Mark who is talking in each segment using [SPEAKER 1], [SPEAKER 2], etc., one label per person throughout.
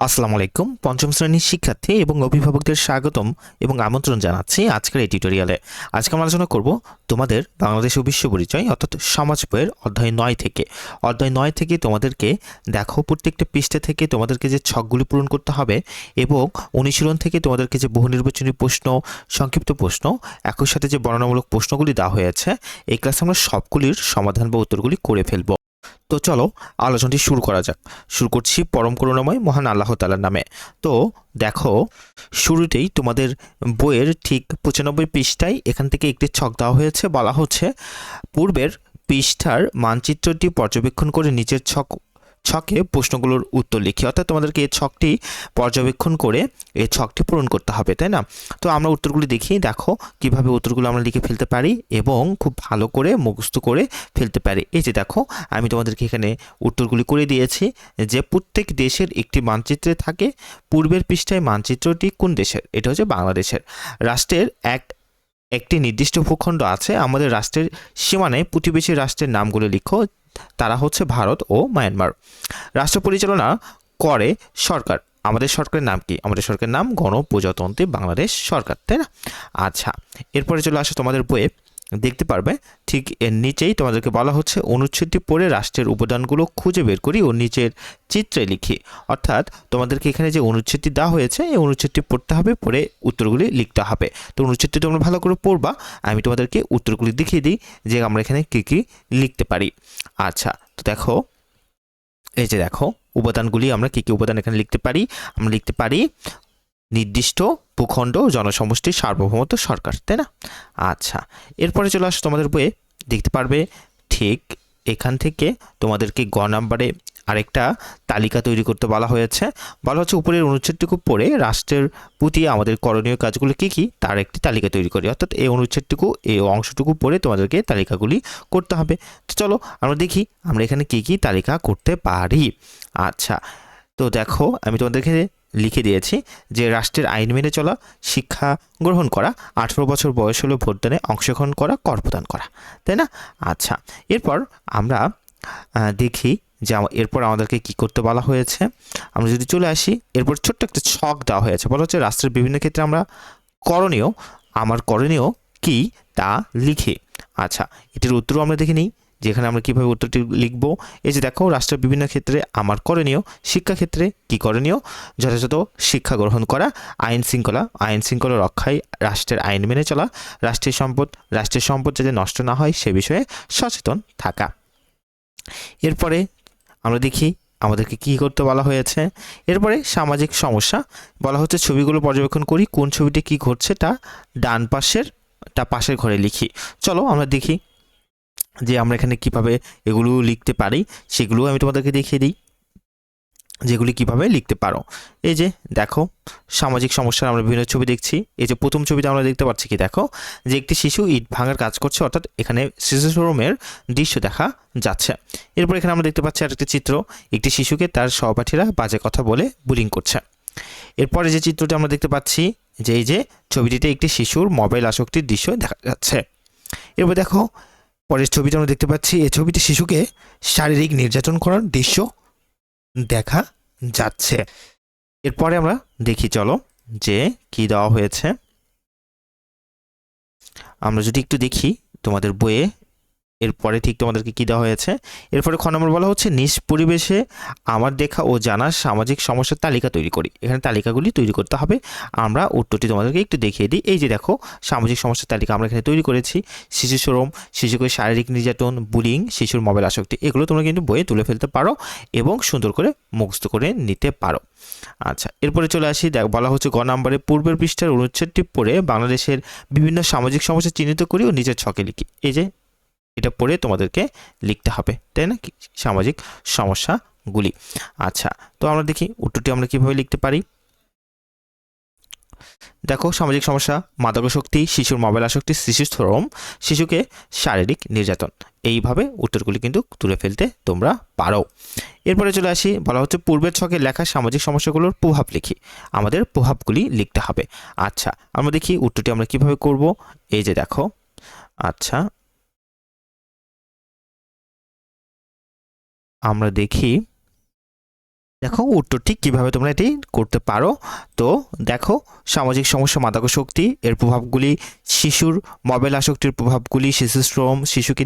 [SPEAKER 1] আসসালামু আলাইকুম। পঞ্চম শ্রেণীর শিক্ষার্থী এবং অভিভাবকদের স্বাগতম এবং আমন্ত্রণ জানাচ্ছি আজকের এই টিউটোরিয়ালে। আজকে আমরা আলোচনা করব তোমাদের বাংলাদেশ ও বিশ্ব পরিচয় অর্থাৎ সমাজ বইয়ের অধ্যায় 9 থেকে। অধ্যায় 9 থেকে তোমাদেরকে দেখো প্রত্যেকটা পৃষ্ঠা থেকে তোমাদেরকে যে ছকগুলি পূরণ করতে হবে এবং অনুশীলন থেকে তোমাদেরকে যে বহু নির্বাচনী প্রশ্ন, সংক্ষিপ্ত প্রশ্ন, একই সাথে যে বর্ণনামূলক প্রশ্নগুলি দেওয়া হয়েছে, এই ক্লাসে আমরা সবগুলির সমাধান বা উত্তরগুলি করে ফেলব। তো চলো আলোচনাটি শুরু করা যাক। শুরু করছি পরম করুণাময় মহান আল্লাহ তাআলার নামে। তো দেখো শুরুতেই তোমাদের বইয়ের ঠিক 95 পৃষ্ঠায় এখান থেকে একটি ছক দেওয়া হয়েছে। বলা হচ্ছে পূর্বের পৃষ্ঠার মানচিত্রটি পর্যবেক্ষণ করে নিচের ছকে প্রশ্নগুলোর উত্তর লিখি। অর্থাৎ তোমাদেরকে এই ছকটি পর্যবেক্ষণ করে এই ছকটি পূরণ করতে হবে, তাই না? তো আমরা উত্তরগুলি দেখি। দেখো কিভাবে উত্তরগুলো আমরা লিখে ফেলতে পারি এবং খুব ভালো করে মুখস্থ করে ফেলতে পারি। এই যে দেখো আমি তোমাদেরকে এখানে উত্তরগুলি করে দিয়েছি যে প্রত্যেক দেশের একটি মানচিত্রে থাকে। পূর্বের পৃষ্ঠায় মানচিত্রটি কোন দেশের? এটা হচ্ছে বাংলাদেশের। রাষ্ট্রের একটি নির্দিষ্ট ভূখণ্ড আছে। আমাদের রাষ্ট্রের সীমানায় প্রতিবেশী রাষ্ট্রের নামগুলো লিখো। তারা হচ্ছে ভারত ও মায়ানমার। রাষ্ট্র পরিচালনা করে সরকার। আমাদের সরকারের নাম কি? আমাদের সরকারের নাম গণপ্রজাতন্ত্রী বাংলাদেশ সরকার, তাই না? আচ্ছা, এরপরে চলে আসো তোমাদের বইয়ে দেখতে পারবে ঠিক এর নিচেই তোমাদেরকে বলা হচ্ছে অনুচ্ছেদটি পড়ে রাষ্ট্রের উপাদানগুলো খুঁজে বের করি ও নিচের চিত্রে লিখি। অর্থাৎ তোমাদেরকে এখানে যে অনুচ্ছেদটি দেওয়া হয়েছে এই অনুচ্ছেদটি পড়তে হবে, পড়ে উত্তরগুলি লিখতে হবে। তো অনুচ্ছেদটি তোমরা ভালো করে পড়বা। আমি তোমাদেরকে উত্তরগুলি দেখিয়ে দিই যে আমরা এখানে কী কী লিখতে পারি। আচ্ছা, তো দেখো এই যে দেখো উপাদানগুলি আমরা কী কী উপাদান এখানে লিখতে পারি। আমরা লিখতে পারি নির্দিষ্ট ভূখণ্ড, জনসমষ্টির সার্বভৌমত্ব সরকার, তাই না? আচ্ছা, এরপরে চলে আসো তোমাদের বইয়ে দেখতে পারবে ঠিক এখান থেকে তোমাদেরকে গ নাম্বারে আরেকটা তালিকা তৈরি করতে বলা হয়েছে। বলা হচ্ছে উপরের অনুচ্ছেদটুকু পড়ে রাষ্ট্রের প্রতি আমাদের করণীয় কাজগুলো কী কী তার একটি তালিকা তৈরি করি। অর্থাৎ এই অনুচ্ছেদটুকু, এই অংশটুকু পড়ে তোমাদেরকে তালিকাগুলি করতে হবে। তো চলো আমরা দেখি আমরা এখানে কী কী তালিকা করতে পারি। আচ্ছা, তো দেখো আমি তোমাদেরকে লিখে দিয়েছি যে রাষ্ট্রের আইন মেনে চলা, শিক্ষা গ্রহণ করা, 18 বছর বয়স হলে ভোটদানে অংশগ্রহণ করা, কর প্রদান করা, তাই না? আচ্ছা, এরপর আমরা দেখি যে এরপর আমাদেরকে কি করতে বলা হয়েছে। আমরা যদি চলে আসি, এরপর ছোট্ট একটা ছক দেওয়া হয়েছে। বলা হচ্ছে রাষ্ট্রের বিভিন্ন ক্ষেত্রে আমরা করণীয়, আমার করণীয় কি তা লিখে। আচ্ছা, এটির উত্তরও আমরা দেখে নিই যেখানে আমরা কীভাবে উত্তরটি লিখব। এই যে দেখো রাষ্ট্রের বিভিন্ন ক্ষেত্রে আমার করণীয়, শিক্ষাক্ষেত্রে কি করণীয়? যথাযথ শিক্ষা গ্রহণ করা, আইন শৃঙ্খলা রক্ষায় রাষ্ট্রের আইন মেনে চলা, রাষ্ট্রের সম্পদ যাতে নষ্ট না হয় সে বিষয়ে সচেতন থাকা। এরপরে আমরা দেখি আমাদেরকে কি করতে বলা হয়েছে। এরপরে সামাজিক সমস্যা বলা হচ্ছে ছবিগুলো পর্যবেক্ষণ করি, কোন ছবিতে কি ঘটছে তা পাশের ঘরে লিখি। চলো আমরা দেখি যে আমরা এখানে কিভাবে এগুলো লিখতে পারি, সেগুলো আমি তোমাদেরকে দেখিয়ে দিই যেগুলি কিভাবে লিখতে পারো। এই যে দেখো সামাজিক সমস্যার আমরা বিভিন্ন ছবি দেখছি। এই যে প্রথম ছবিতে আমরা দেখতে পাচ্ছি কি, দেখো যে একটি শিশু ইট ভাঙার কাজ করছে, অর্থাৎ এখানে শিশু শ্রমের দৃশ্য দেখা যাচ্ছে। এরপর এখানে আমরা দেখতে পাচ্ছি আরেকটি চিত্র, একটি শিশুকে তার সহপাঠীরা বাজে কথা বলে বুলিং করছে। এরপরে যে চিত্রটি আমরা দেখতে পাচ্ছি যে এই যে ছবিটিতে একটি শিশুর মোবাইল আসক্তির দৃশ্য দেখা যাচ্ছে। এরপর দেখো পরের ছবিতে আমরা দেখতে পাচ্ছি এই ছবিতে শিশুকে শারীরিক নির্যাতন করার দৃশ্য দেখা যাচ্ছে। এরপরে আমরা দেখি চলো যে কি দেওয়া হয়েছে। আমরা যদি একটু দেখি তোমাদের বইয়ে এরপরে ঠিক তোমাদেরকে কি দেওয়া হয়েছে। এরপরে খ নম্বর বলা হচ্ছে নিজ পরিবেশে আমার দেখা ও জানা সামাজিক সমস্যার তালিকা তৈরি করি। এখানে তালিকাগুলি তৈরি করতে হবে। আমরা উত্তরটি তোমাদেরকে একটু দেখিয়ে দিই। এই যে দেখো সামাজিক সমস্যার তালিকা আমরা এখানে তৈরি করেছি। শিশু শ্রম, শিশুকে শারীরিক নির্যাতন, বুলিং, শিশুর মোবাইল আসক্তি, এগুলো তোমরা কিন্তু বইয়ে তুলে ফেলতে পারো এবং সুন্দর করে মুখস্থ করে নিতে পারো। আচ্ছা, এরপরে চলে আসি। বলা হচ্ছে গ নম্বরে পূর্বের পৃষ্ঠার অনুচ্ছেদটি পড়ে বাংলাদেশের বিভিন্ন সামাজিক সমস্যা চিহ্নিত করি ও নিজের ছকে লিখি। এই যে এটা পড়ে তোমাদেরকে লিখতে হবে, তাই না, সামাজিক সমস্যাগুলি। আচ্ছা, তো আমরা দেখি উত্তরটি আমরা কিভাবে লিখতে পারি। দেখো সামাজিক সমস্যা, মাদকাসক্তি, শিশুর মোবাইল আসক্তি, শিশু শ্রম, শিশুকে শারীরিক নির্যাতন, এইভাবে উত্তরগুলি কিন্তু তুলে ফেলতে তোমরা পারো। এরপরে চলে আসি। বলা হচ্ছে পূর্বের ছকে লেখা সামাজিক সমস্যাগুলোর প্রভাব লিখি। আমাদের প্রভাবগুলি লিখতে হবে। আচ্ছা, আমরা দেখি উত্তরটি আমরা কিভাবে করব। এই যে দেখো, আচ্ছা আমরা দেখি দেখো উত্তরটি কিভাবে তোমরা এটি করতে পারো। তো দেখো, সামাজিক সমস্যা মাদক শক্তি এর প্রভাবগুলি, শিশুর মোবাইল আসক্তির প্রভাবগুলি, শিশু শ্রম, শিশুকে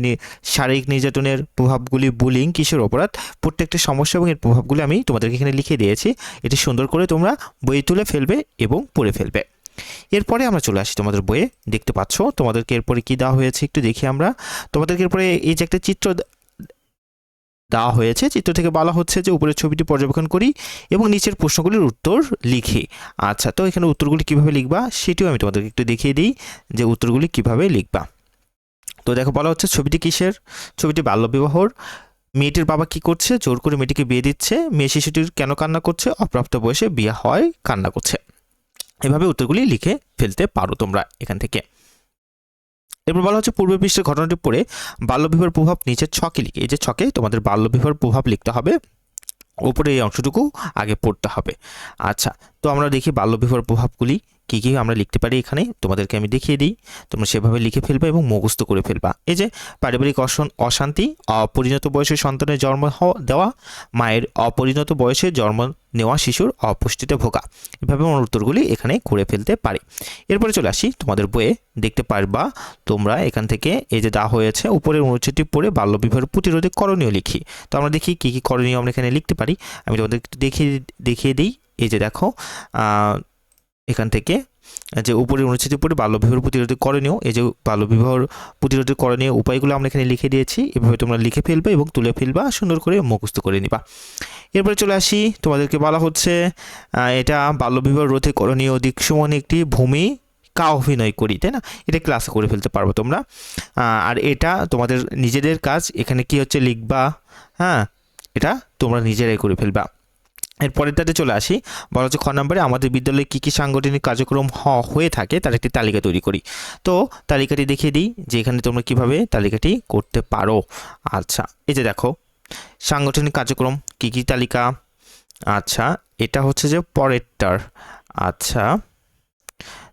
[SPEAKER 1] শারীরিক নির্যাতনের প্রভাবগুলি, বুলিং, কিশোর অপরাধ, প্রত্যেকটা সমস্যা এবং এর প্রভাবগুলি আমি তোমাদেরকে এখানে লিখে দিয়েছি। এটি সুন্দর করে তোমরা বই তুলে ফেলবে এবং পড়ে ফেলবে। এরপরে আমরা চলে আসি তোমাদের বইয়ে। দেখতে পাচ্ছ তোমাদেরকে এরপরে কি দেওয়া হয়েছে একটু দেখি আমরা। তোমাদেরকে এরপরে এই যে একটা চিত্র দেওয়া হয়েছে, চিত্র থেকে বলা হচ্ছে যে উপরের ছবিটি পর্যবেক্ষণ করি এবং নিচের প্রশ্নগুলির উত্তর লিখি। আচ্ছা, তো এখানে উত্তরগুলি কিভাবে লিখবা সেটিও আমি তোমাদেরকে একটু দেখিয়ে দিই যে উত্তরগুলি কিভাবে লিখবা। তো দেখো বলা হচ্ছে ছবিটি কিসের? ছবিটি বাল্যবিবাহর। মেয়েটির বাবা কি করছে? জোর করে মেয়েটিকে বিয়ে দিচ্ছে। মেয়ে শিশুটির কেন কান্না করছে? অপ্রাপ্ত বয়সে বিয়ে হয়, কান্না করছে। এভাবে উত্তরগুলি লিখে ফেলতে পারো তোমরা এখান থেকে। এরপর বলা হচ্ছে পূর্বের পৃষ্ঠের ঘটনাটি পড়ে বাল্যবিবাহের প্রভাব নিচের ছকে লিখে। এই যে ছকে তোমাদের বাল্যবিবাহের প্রভাব লিখতে হবে, উপরে এই অংশটুকু আগে পড়তে হবে। আচ্ছা, তো আমরা দেখি বাল্যবিবাহের প্রভাবগুলি কী কী আমরা লিখতে পারি। এখানে তোমাদেরকে আমি দেখিয়ে দিই, তোমরা সেভাবে লিখে ফেলবা এবং মুখস্থ করে ফেলবা। এই যে পারিবারিক অশান্তি, অপরিণত বয়সে সন্তানের জন্ম দেওয়া, মায়ের অপরিণত বয়সে জন্ম নেওয়া শিশুর অপুষ্টিতে ভোগা। এভাবে আমরা উত্তরগুলি এখানে করে ফেলতে পারি। এরপরে চলে আসি তোমাদের বইয়ে। দেখতে পারবা তোমরা এখান থেকে এই যে দেওয়া হয়েছে উপরের অনুচ্ছেদটি পড়ে বাল্যবিবাহের প্রতিরোধে করণীয় লিখি। তো আমরা দেখি কী কী করণীয় আমরা এখানে লিখতে পারি। আমি তোমাদের দেখিয়ে দিই। এই যে দেখো এখান থেকে যে উপরের অনুচ্ছেদে পড়ে বাল্যবিবাহের প্রতিরোধে করণীয়, এই যে বাল্যবিবাহের প্রতিরোধের করণীয় উপায়গুলো আমরা এখানে লিখে দিয়েছি। এভাবে তোমরা লিখে ফেলবে এবং তুলে ফেলবা, সুন্দর করে মুখস্থ করে নিবা। এরপরে চলে আসি, তোমাদেরকে বলা হচ্ছে এটা বাল্যবিবাহ রোধে করণীয় দিক সমান একটি ভূমিকা অভিনয় করি, তাই না? এটা ক্লাসে করে ফেলতে পারবো তোমরা। আর এটা তোমাদের নিজেদের কাজ। এখানে কি হচ্ছে লিখবা, হ্যাঁ, এটা তোমরা নিজেরাই করে ফেলবা। এরপরেরটাতে চলে আসি, বলা হচ্ছে খ নম্বরে আমাদের বিদ্যালয়ে কী কী সাংগঠনিক কার্যক্রম হয়ে থাকে তার একটি তালিকা তৈরি করি। তো তালিকাটি দেখিয়ে দিই যে এখানে তোমরা কিভাবে তালিকাটি করতে পারো। আচ্ছা, এই যে দেখো সাংগঠনিক কার্যক্রম কী কী তালিকা। আচ্ছা, এটা হচ্ছে যে পরেরটার। আচ্ছা,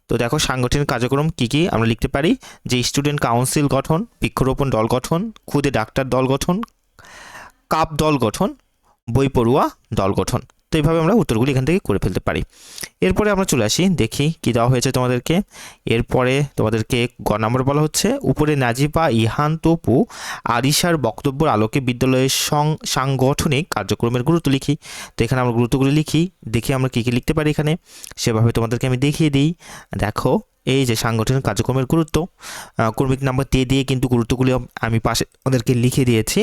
[SPEAKER 1] তো দেখো সাংগঠনিক কার্যক্রম কী কী আমরা লিখতে পারি যে স্টুডেন্ট কাউন্সিল গঠন, বৃক্ষরোপণ দল গঠন, খুদে ডাক্তার দল গঠন, কাপ দল গঠন, বই পড়ুয়া দল গঠন। তো এইভাবে আমরা উত্তরগুলি এখান থেকে করে ফেলতে পারি। এরপরে আমরা চলে আসি, দেখি কি দেওয়া হয়েছে তোমাদেরকে। এরপরে তোমাদেরকে গ নম্বর বলা হচ্ছে উপরে নাজিবা, ইহান, তপু, আরিশার বক্তব্যের আলোকে বিদ্যালয়ের সাংগঠনিক কার্যক্রমের গুরুত্ব লিখি। তো এখানে আমরা গুরুত্বগুলি লিখি, দেখি আমরা কী কী লিখতে পারি এখানে, সেভাবে তোমাদেরকে আমি দেখিয়ে দিই। দেখো এই যে সাংগঠনিক কার্যক্রমের গুরুত্ব, ক্রমিক নাম্বার দিয়ে কিন্তু গুরুত্বগুলি আমি পাশে আমাদেরকে লিখে দিয়েছি।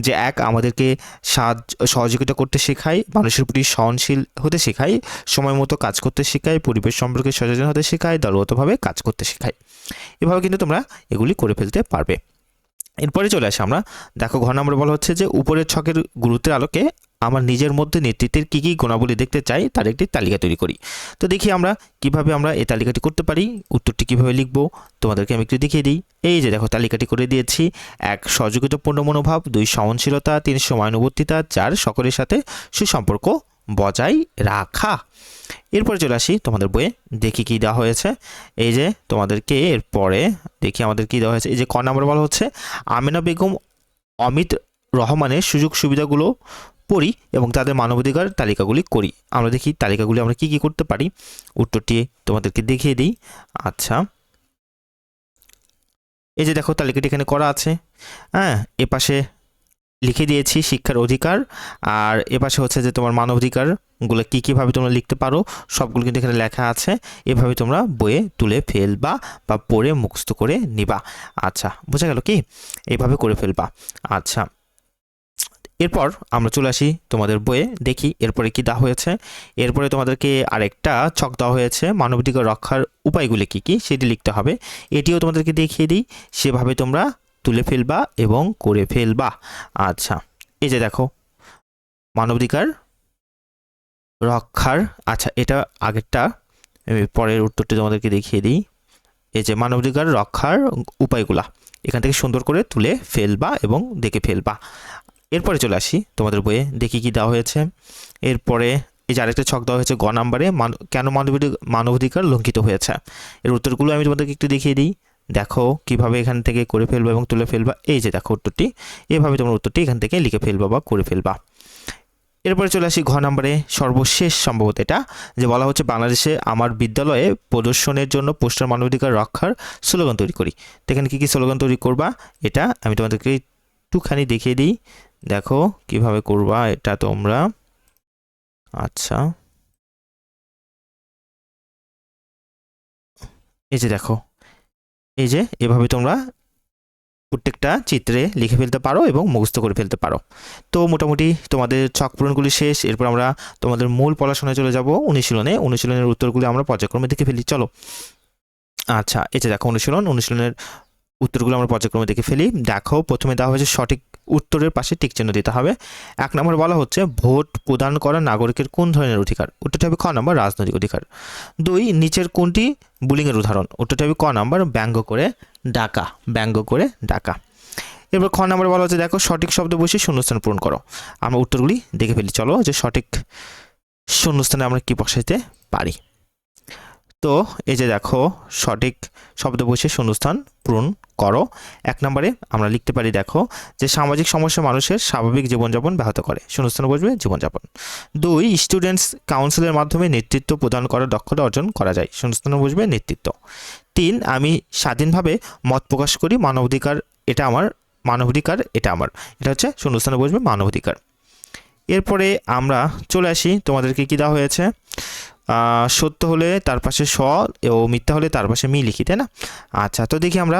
[SPEAKER 1] যে এক, আমাদেরকে সহযোগিতা করতে শেখায়, মানুষের প্রতি সহনশীল হতে শেখায়, সময় মতো কাজ করতে শেখায়, পরিবেশ সম্পর্কে সচেতন হতে শেখায়, দলগতভাবে কাজ করতে শেখায়। এভাবে কিন্তু তোমরা এগুলি করে ফেলতে পারবে। এরপরে চলে আসি আমরা, দেখো ঘ নম্বরে বলা হচ্ছে যে উপরের ছকের গুরুত্বের আলোকে আমার নিজের মধ্যে নেতৃত্বের কী কী গুণাবলী দেখতে চাই তার একটি তালিকা তৈরি করি। তো দেখি আমরা কিভাবে আমরা এই তালিকাটি করতে পারি, উত্তরটি কিভাবে লিখব তোমাদেরকে আমি একটু দেখিয়ে দিই। এই যে দেখো তালিকাটি করে দিয়েছি। ১, সহযোগিতাপূর্ণ মনোভাব, ২, সহনশীলতা, ৩, সময়ানুবর্তিতা, ৪, সকলের সাথে সুসম্পর্ক বজায় রাখা। এরপরে চলে আসি তোমাদের বইয়ে, দেখি কি দেওয়া হয়েছে। এই যে তোমাদেরকে এরপরে দেখি আমাদের কি দেওয়া হয়েছে। এই যে ক নম্বর বলা হচ্ছে আমেনা বেগম, অমিত রহমানের সুযোগ সুবিধাগুলো পড়ি এবং তাদের মানবাধিকার তালিকাগুলি করি। আমরা দেখি তালিকাগুলি আমরা কি কি করতে পারি, উত্তরটি তোমাদেরকে দেখিয়ে দিই। আচ্ছা, এই যে দেখো তালিকাটি এখানে করা আছে। হ্যাঁ, এপাশে লিখে দিয়েছি শিক্ষার অধিকার, আর এপাশে হচ্ছে যে তোমার মানবাধিকারগুলো কী কীভাবে তোমরা লিখতে পারো সবগুলো কিন্তু এখানে লেখা আছে। এভাবে তোমরা বইয়ে তুলে ফেলবা বা পড়ে মুখস্থ করে নিবা। আচ্ছা, বোঝা গেল কি? এইভাবে করে ফেলবা। আচ্ছা, এরপর আমরা চলে আসি তোমাদের বইয়ে, দেখি এরপরে কি দেওয়া হয়েছে। এরপরে তোমাদেরকে আরেকটা ছক দেওয়া হয়েছে, মানবাধিকার রক্ষার উপায়গুলি কী কী সেটি লিখতে হবে। এটিও তোমাদেরকে দেখিয়ে দিই, সেভাবে তোমরা তুলে ফেলবা এবং করে ফেলবা। আচ্ছা, এই যে দেখো মানবাধিকার রক্ষার, আচ্ছা এটা আগেরটা, পরের উত্তরটি তোমাদেরকে দেখিয়ে দিই। এই যে মানবাধিকার রক্ষার উপায়গুলা এখান থেকে সুন্দর করে তুলে ফেলবা এবং দেখে ফেলবা। এরপরে চলে আসি তোমাদের বইয়ে, দেখি কি দেওয়া হয়েছে। এরপরে এই যে আরেকটা ছক দেওয়া হয়েছে গ নম্বরে, কেন মানবাধিকার লঙ্ঘিত হয়েছে। এর উত্তরগুলো আমি তোমাদেরকে একটু দেখিয়ে দিই। দেখো কিভাবে এখান থেকে করে ফেলবা এবং তুলে ফেলবা। এই যে দেখো উত্তরটি, এভাবে তোমরা উত্তরটি এখান থেকে লিখে ফেলবা বা করে ফেলবা। এরপরে চলে আসি ঘ নম্বরে, সর্বশেষ সম্ভবত এটা, যে বলা হচ্ছে বাংলাদেশে আমার বিদ্যালয়ে প্রদর্শনের জন্য পোস্টার মানবাধিকার রক্ষার স্লোগান তৈরি করি। তো এখানে কী কী স্লোগান তৈরি করবা এটা আমি তোমাদেরকে একটুখানি দেখিয়ে দিই, দেখো কিভাবে করবা এটা তোমরা। আচ্ছা, এই যে দেখো, এই যে এভাবে তোমরা প্রত্যেকটা চিত্রে লিখে ফেলতে পারো এবং মুখস্থ করে ফেলতে পারো। তো মোটামুটি তোমাদের ছক পূরণগুলি শেষ। এরপর আমরা তোমাদের মূল পড়াশোনায় চলে যাব, অনুশীলনের উত্তরগুলি আমরা পর্যায়ক্রমে দেখে ফেলি, চলো। আচ্ছা, এই যে দেখো অনুশীলনের উত্তরগুলো আমরা পর্যায়ক্রমে দেখে ফেলি। দেখো, প্রথমে দেওয়া হয়েছে সঠিক উত্তরের পাশে টিক চিহ্ন দিতে হবে। 1 নম্বর বলা হচ্ছে ভোট প্রদান করা নাগরিকের কোন ধরনের অধিকার? উত্তরটা হবে খ নম্বর রাজনৈতিক অধিকার। 2, নিচের কোনটি বুলিংয়ের উদাহরণ? উত্তরটা হবে ক নম্বর ব্যঙ্গ করে ডাকা। এরপর খ নম্বর বলা হচ্ছে দেখো সঠিক শব্দ বসে শূন্যস্থান পূরণ করো। আমরা উত্তরগুলি দেখে ফেলি, চলো, যে সঠিক শূন্যস্থানে আমরা কি বসাইতে পারি। তো এই যে দেখো সঠিক শব্দ বসে শূন্যস্থান পূরণ করো। 1 নম্বরে আমরা লিখতে পারি দেখো যে সামাজিক সমস্যা মানুষের স্বাভাবিক জীবনযাপন ব্যাহত করে, শূন্যস্থানে বসবে জীবনযাপন। 2, স্টুডেন্টস কাউন্সিলের মাধ্যমে নেতৃত্ব প্রদান করার দক্ষতা অর্জন করা যায়, শূন্যস্থানে বসবে নেতৃত্ব। 3, আমি স্বাধীনভাবে মত প্রকাশ করি, মানবাধিকার এটা আমার, এটা হচ্ছে শূন্যস্থানে বসবে মানবাধিকার। এরপরে আমরা চলে আসি, তোমাদেরকে কি দেওয়া হয়েছে, সত্য হলে তার পাশে স ও মিথ্যা হলে তার পাশে মি লিখি, তাই না? আচ্ছা, তো দেখি আমরা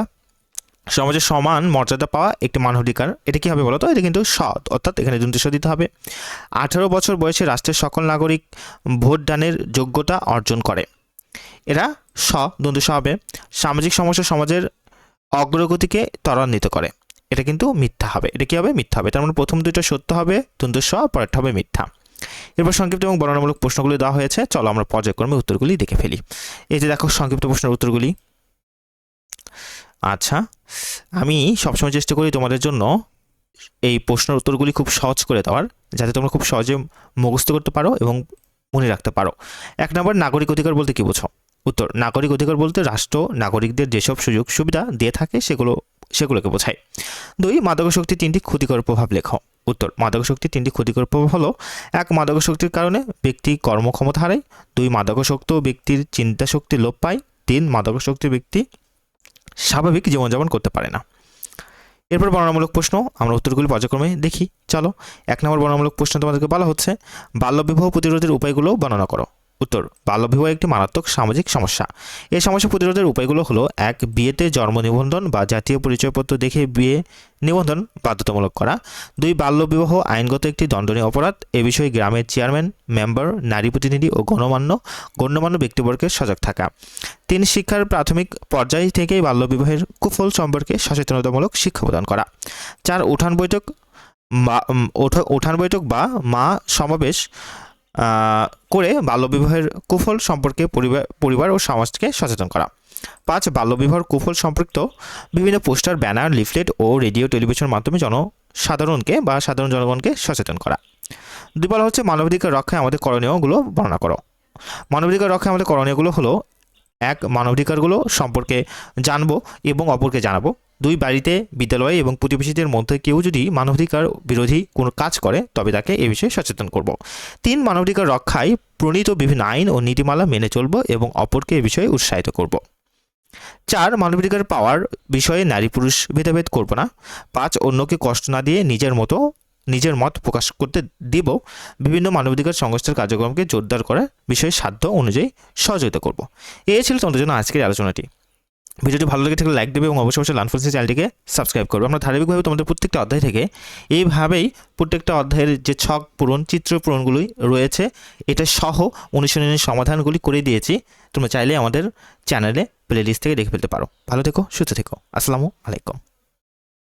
[SPEAKER 1] সমাজে সমান মর্যাদা পাওয়া একটি মানবাধিকার, এটা কি হবে বলো তো? এটা কিন্তু সৎ, অর্থাৎ এখানে দন্তেশ দিতে হবে। 18 বছর বয়সে রাষ্ট্রের সকল নাগরিক ভোটদানের যোগ্যতা অর্জন করে, এরা দন্তেশ হবে। সামাজিক সমস্যা সমাজের অগ্রগতিকে ত্বরান্বিত করে, এটা কিন্তু মিথ্যা হবে। এটা কি হবে? মিথ্যা হবে। তার মানে প্রথম দুইটা সত্য হবে দন্তেশ, পরেরটা হবে মিথ্যা। এরপর সংক্ষিপ্ত এবং বর্ণনামূলক প্রশ্নগুলি দেওয়া হয়েছে, চলো আমরা পর্যায়ক্রমে উত্তরগুলি দেখে ফেলি। এই যে দেখো সংক্ষিপ্ত প্রশ্নের উত্তরগুলি। আচ্ছা, আমি সবসময় চেষ্টা করি তোমাদের জন্য এই প্রশ্নের উত্তরগুলি খুব সহজ করে দেওয়ার, যাতে তোমরা খুব সহজে মুখস্থ করতে পারো এবং মনে রাখতে পারো। 1 নম্বর নাগরিক অধিকার বলতে কি বোঝো? উত্তর, নাগরিক অধিকার বলতে রাষ্ট্র নাগরিকদের যেসব সুযোগ সুবিধা দিয়ে থাকে সেগুলোকে বোঝায়। 2, মাদকাসক্তির 3টি ক্ষতিকর প্রভাব লেখো। উত্তর, মাদকাসক্তির 3টি ক্ষতিকর প্রভাব হলো: 1, মাদকাসক্তির কারণে ব্যক্তি কর্মক্ষমতা হারায়। 2, মাদকাসক্ত ব্যক্তির চিন্তাশক্তি লোপ পায়। 3, মাদকাসক্ত ব্যক্তি স্বাভাবিক জীবনযাপন করতে পারে না। এরপর বর্ণনামূলক প্রশ্ন, আমরা উত্তরগুলি পর্যায়ক্রমে দেখি, চলো। 1 নম্বর বর্ণনামূলক প্রশ্ন তোমাদেরকে বলা হচ্ছে বাল্যবিবাহ প্রতিরোধের উপায়গুলো বর্ণনা করো। উত্তর, বাল্যবিবাহ একটি মারাত্মক সামাজিক সমস্যা। এই সমস্যা প্রতিরোধের উপায়গুলো হলো: 1, বিয়েতে জন্ম নিবন্ধন বা জাতীয় পরিচয়পত্র দেখে বিয়ে নিবন্ধন বাধ্যতামূলক করা। 2, বাল্যবিবাহ আইনগত একটি দণ্ডনীয় অপরাধ, এ বিষয়ে গ্রামের চেয়ারম্যান, মেম্বার, নারী প্রতিনিধি ও গণ্যমান্য ব্যক্তিবর্গের সজাগ থাকা। 3, শিক্ষার প্রাথমিক পর্যায় থেকেই বাল্যবিবাহের কুফল সম্পর্কে সচেতনতামূলক শিক্ষা প্রদান করা। 4, উঠান বৈঠক বা মা সমাবেশ করে বাল্যবিবাহের কুফল সম্পর্কে পরিবার ও সমাজকে সচেতন করা। 5, বাল্যবিবাহের কুফল সম্পর্কিত বিভিন্ন পোস্টার, ব্যানার, লিফলেট ও রেডিও টেলিভিশনের মাধ্যমে সাধারণ জনগণকে সচেতন করা। 2, বলা হচ্ছে মানবাধিকার রক্ষায় আমাদের করণীয়গুলো বর্ণনা করো। মানবাধিকার রক্ষায় আমাদের করণীয়গুলো হলো: 1, মানবাধিকারগুলো সম্পর্কে জানবো এবং অপরকে জানাবো। 2, বাড়িতে, বিদ্যালয়ে এবং প্রতিবেশীদের মধ্যে কেউ যদি মানবাধিকার বিরোধী কোনো কাজ করে তবে তাকে এ বিষয়ে সচেতন করব। 3, মানবাধিকার রক্ষায় প্রণীত বিভিন্ন আইন ও নীতিমালা মেনে চলব এবং অপরকে এ বিষয়ে উৎসাহিত করব। 4, মানবাধিকার পাওয়ার বিষয়ে নারী পুরুষ ভেদাভেদ করব না। 5, অন্যকে কষ্ট না দিয়ে নিজের মত প্রকাশ করতে দিব। বিভিন্ন মানবাধিকার সংস্থার কার্যক্রমকে জোরদার করার বিষয়ে সাধ্য অনুযায়ী সহযোগিতা করব। এই ছিল তোমাদের জন্য আজকের আলোচনাটি। ভিডিওটি ভালো লেগে থাকলে লাইক দেবে এবং অবশ্যই লার্ন ফ্লুয়েন্সি চ্যানেলটিকে সাবস্ক্রাইব করবে। আমরা ধারাবাহিকভাবে তোমাদের প্রত্যেকটা অধ্যায় থেকে এইভাবেই প্রত্যেকটা অধ্যায়ের যে ছক পূরণ, চিত্র পূরণগুলি রয়েছে এটা সহ অনুশীলনের সমাধানগুলি করে দিয়েছি। তোমরা চাইলে আমাদের চ্যানেলে প্লেলিস্ট থেকে দেখে ফেলতে পারো। ভালো থেকো, সুস্থ থেকো। আসসালামু আলাইকুম।